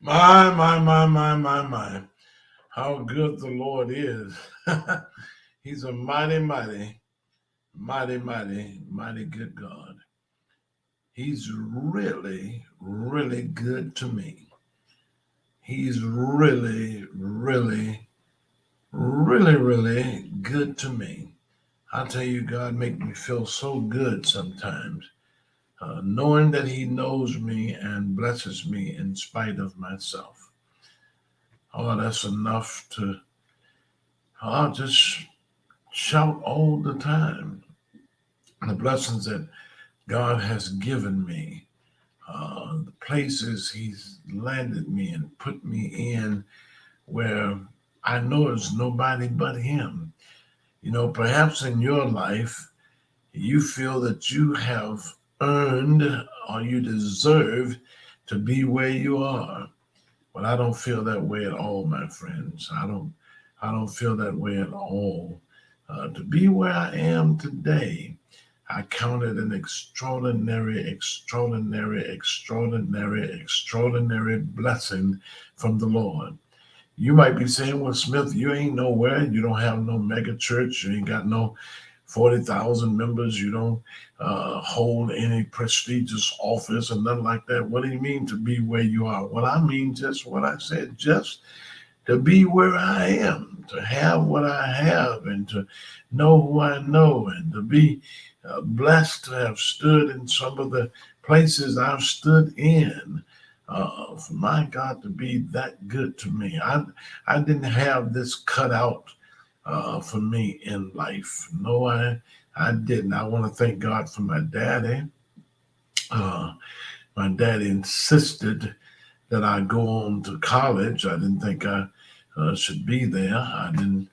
My. How good the Lord is. He's a mighty good God. He's really, really good to me. He's really good to me. I tell you, God make me feel so good sometimes, knowing that He knows me and blesses me in spite of myself. Oh, that's enough to just shout all the time. The blessings that God has given me, the places He's landed me and put me in where I know it's nobody but Him. Perhaps in your life, you feel that you have earned or you deserve to be where you are. But I don't feel that way at all, my friends. I don't feel that way at all. To be where I am today, I count it an extraordinary blessing from the Lord. You might be saying, well, Smith, you ain't nowhere. You don't have no mega church. You ain't got no 40,000 members. You don't hold any prestigious office and nothing like that. What do you mean to be where you are? Well, I mean just what I said, just to be where I am, to have what I have, and to know who I know, and to be blessed to have stood in some of the places I've stood in. For my God to be that good to me. I didn't have this cut out for me in life. No, I didn't. I want to thank God for my daddy. Uh, my daddy insisted that I go on to college. I didn't think I should be there. I didn't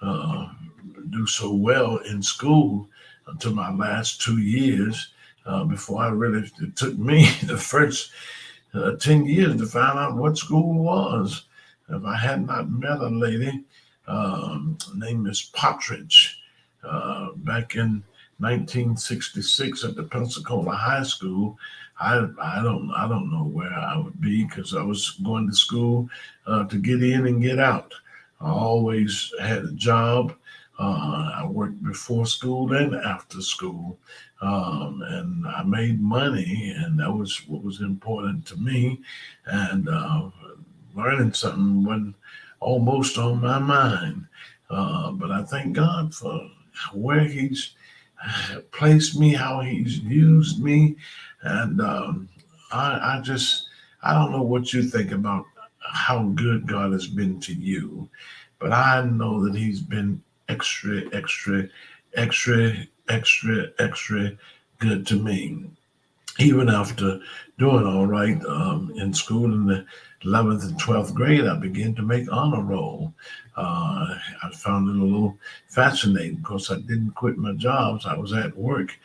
uh, do so well in school until my last 2 years before I really, it took me the first 10 years to find out what school was. If I had not met a lady named Miss Partridge back in 1966 at the Pensacola High School, I don't know where I would be because I was going to school to get in and get out. I always had a job. I worked before school and after school, and I made money, and that was what was important to me. And learning something wasn't almost on my mind, but I thank God for where He's placed me, how He's used me, and I don't know what you think about how good God has been to you, but I know that He's been extra good to me. Even after doing all right in school in the 11th and 12th grade, I began to make honor roll. I found it a little fascinating because I didn't quit my jobs. I was at work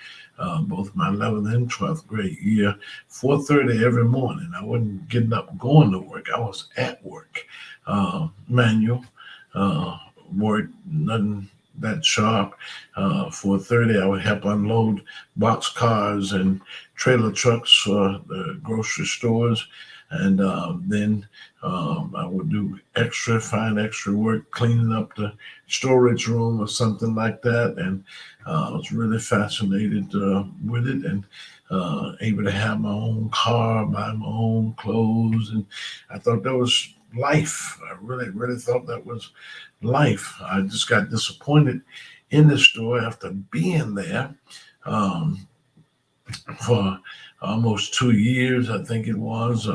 both my 11th and 12th grade year, 4:30 every morning. I wasn't getting up going to work. I was at work, manual work, nothing that sharp. 4:30, I would help unload box cars and trailer trucks for the grocery stores. And then I would do find extra work cleaning up the storage room or something like that. And I was really fascinated with it, and able to have my own car, buy my own clothes. And I thought that was life. I really thought that was life. I just got disappointed in the store after being there um, for almost 2 years, I think it was,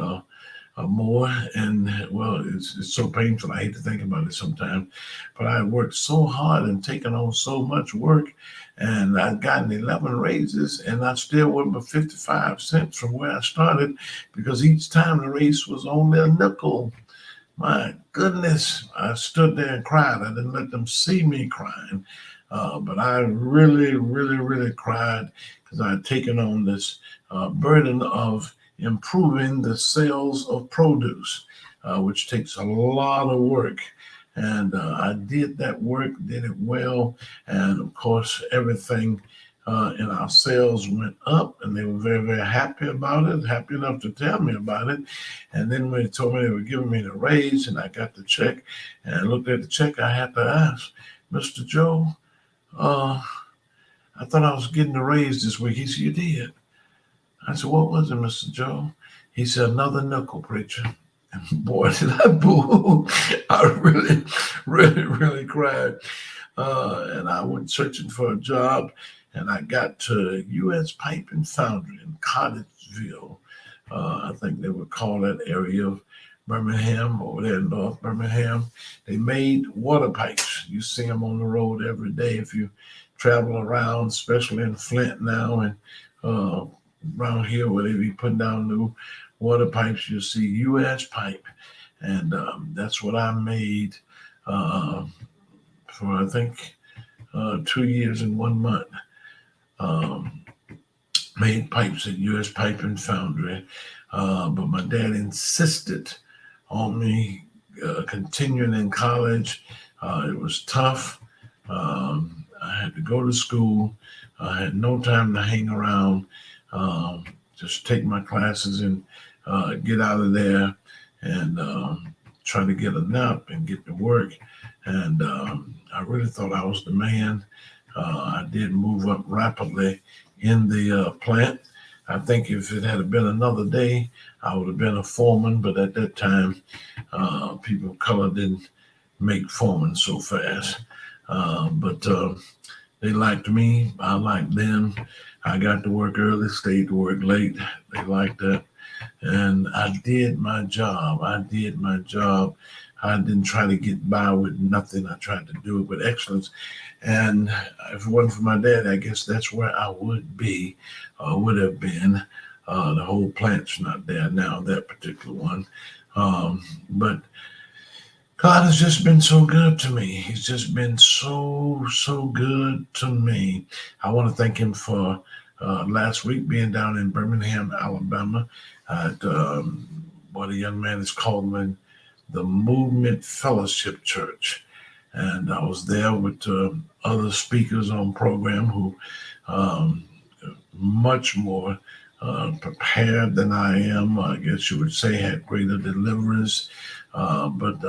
more. And well, it's so painful. I hate to think about it sometimes, but I worked so hard and taken on so much work, and I've gotten 11 raises, and I still went but 55 cents from where I started because each time the raise was only a nickel. My goodness, I stood there and cried. I didn't let them see me crying. But I really cried because I had taken on this burden of improving the sales of produce, which takes a lot of work. And I did that work, did it well. And of course, everything and our sales went up, and they were very, very happy about it, happy enough to tell me about it. And then when they told me they were giving me the raise, and I got the check, and I looked at the check, I had to ask, Mr. Joe, I thought I was getting a raise this week. He said, you did. I said, what was it, Mr. Joe? He said, another nickel, preacher. And boy, did I boo. I really, really, really cried. And I went searching for a job, and I got to U.S. Pipe and Foundry in Cottesville. I think they would call that area of Birmingham, over there in North Birmingham. They made water pipes. You see them on the road every day if you travel around, especially in Flint now, and around here where they be putting down new water pipes. You see U.S. Pipe, and that's what I made for, I think, 2 years and 1 month. Made pipes at U.S. Pipe and Foundry, but my dad insisted on me continuing in college. It was tough. I had to go to school. I had no time to hang around. Just take my classes and get out of there and try to get a nap and get to work. And I really thought I was the man. I did move up rapidly in the plant. I think if it had been another day, I would have been a foreman. But at that time, people of color didn't make foremen so fast. But they liked me. I liked them. I got to work early, stayed to work late. They liked that. And I did my job. I didn't try to get by with nothing. I tried to do it with excellence. And if it wasn't for my dad, I guess that's where I would be, would have been. The whole plant's not there now, that particular one. But God has just been so good to me. He's just been so good to me. I want to thank him for last week being down in Birmingham, Alabama at what a young man is called the Movement Fellowship Church. And I was there with other speakers on program who much more prepared than I am. I guess you would say had greater deliverance. But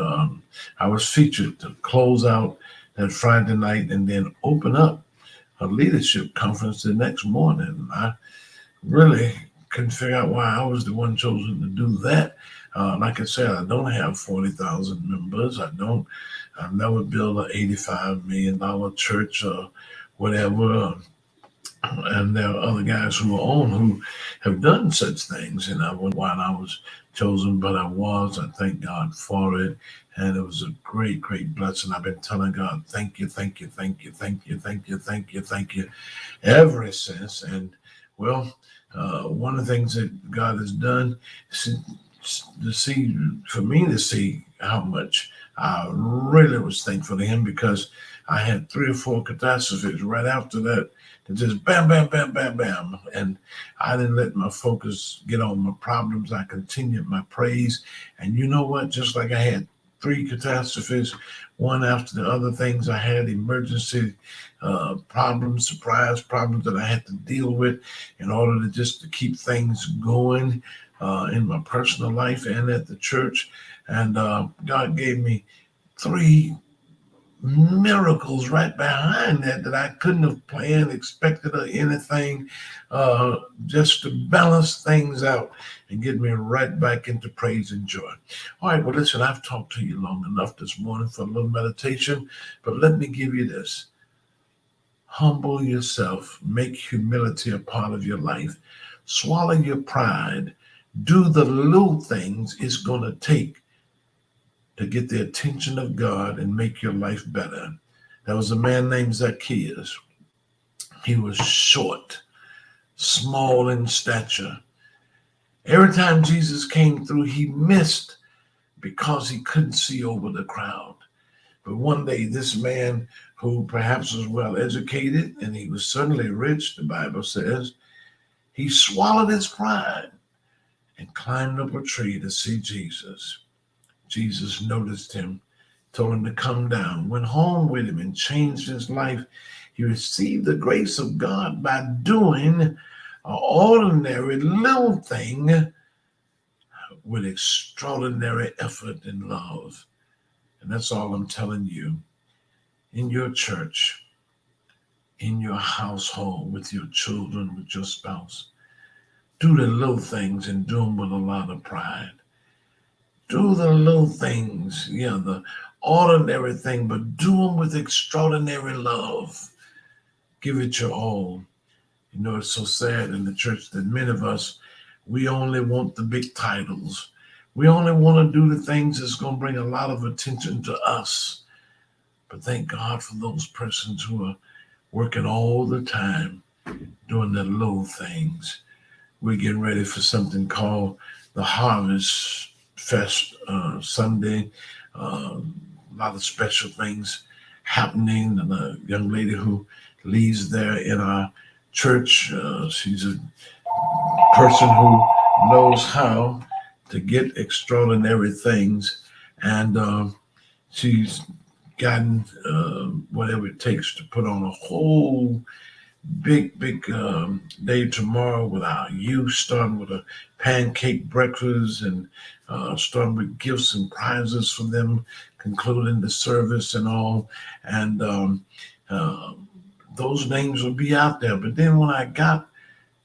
I was featured to close out that Friday night and then open up a leadership conference the next morning. I really couldn't figure out why I was the one chosen to do that. Like I said, I don't have 40,000 members. I've never built an $85 million church or whatever. And there are other guys who are on who have done such things. And I wonder why I was chosen, but I was. I thank God for it. And it was a great, great blessing. I've been telling God, thank you, thank you, thank you, thank you, thank you, thank you, thank you, ever since. And well, one of the things that God has done for me to see how much I really was thankful to him, because I had 3 or 4 catastrophes right after that. Just bam, bam, bam, bam, bam. And I didn't let my focus get on my problems. I continued my praise. And you know what? Just like I had 3 catastrophes, one after the other things, I had emergency problems, surprise problems that I had to deal with in order to keep things going in my personal life and at the church. And God gave me 3 miracles right behind that I couldn't have planned, expected, or anything, just to balance things out and get me right back into praise and joy. All right, well, listen, I've talked to you long enough this morning for a little meditation, but let me give you this. Humble yourself. Make humility a part of your life. Swallow your pride. Do the little things it's going to take to get the attention of God and make your life better. There was a man named Zacchaeus. He was short, small in stature. Every time Jesus came through, he missed because he couldn't see over the crowd. But one day, this man, who perhaps was well educated, and he was certainly rich, the Bible says, he swallowed his pride and climbed up a tree to see Jesus. Jesus noticed him, told him to come down, went home with him, and changed his life. You receive the grace of God by doing an ordinary little thing with extraordinary effort and love. And that's all I'm telling you. In your church, in your household, with your children, with your spouse, do the little things and do them with a lot of pride. Do the little things, the ordinary thing, but do them with extraordinary love. Give it your all. You know, it's so sad in the church that many of us, we only want the big titles. We only want to do the things that's going to bring a lot of attention to us. But thank God for those persons who are working all the time, doing the little things. We're getting ready for something called the Harvest Fest Sunday. A lot of special things happening. And a young lady who leads there in our church, she's a person who knows how to get extraordinary things. And she's gotten whatever it takes to put on a whole big day tomorrow with our youth, starting with a pancake breakfast and starting with gifts and prizes for them, concluding the service and all. And those names will be out there. But then when I got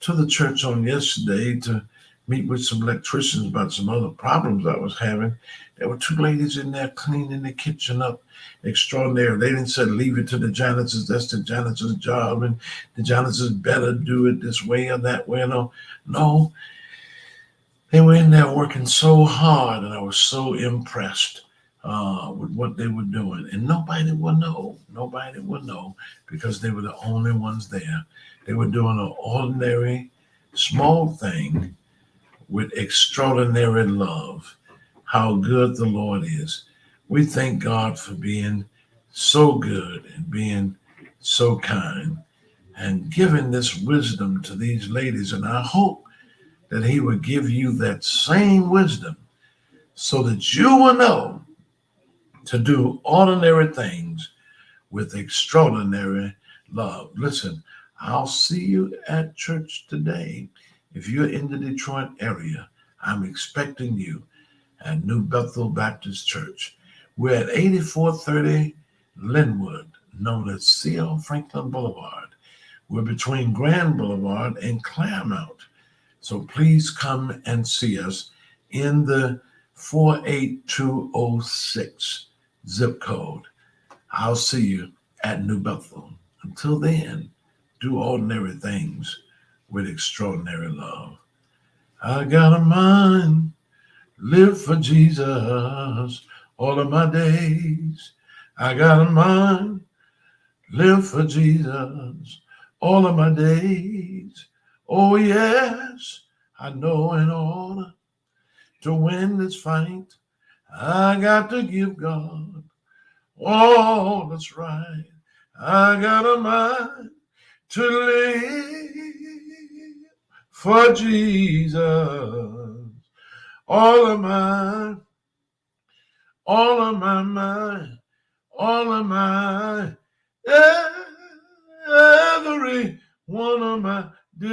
to the church on yesterday to meet with some electricians about some other problems I was having, there were two ladies in there cleaning the kitchen up extraordinary. They didn't say leave it to the janitors. That's the janitor's job, and the janitors better do it this way or that way. No, they were in there working so hard, and I was so impressed with what they were doing. And nobody would know. Nobody would know because they were the only ones there. They were doing an ordinary, small thing with extraordinary love. How good the Lord is. We thank God for being so good and being so kind and giving this wisdom to these ladies. And I hope that he will give you that same wisdom so that you will know to do ordinary things with extraordinary love. Listen, I'll see you at church today. If you're in the Detroit area, I'm expecting you at New Bethel Baptist Church. We're at 8430 Linwood, known as C.L. Franklin Boulevard. We're between Grand Boulevard and Claremont. So please come and see us in the 48206 zip code. I'll see you at New Bethel. Until then, do ordinary things with extraordinary love. I got a mind, live for Jesus all of my days. I got a mind, live for Jesus all of my days. Oh yes, I know in order to win this fight, I got to give God all that's right. I got a mind to live for Jesus all of my mind, all of my, every one of my days.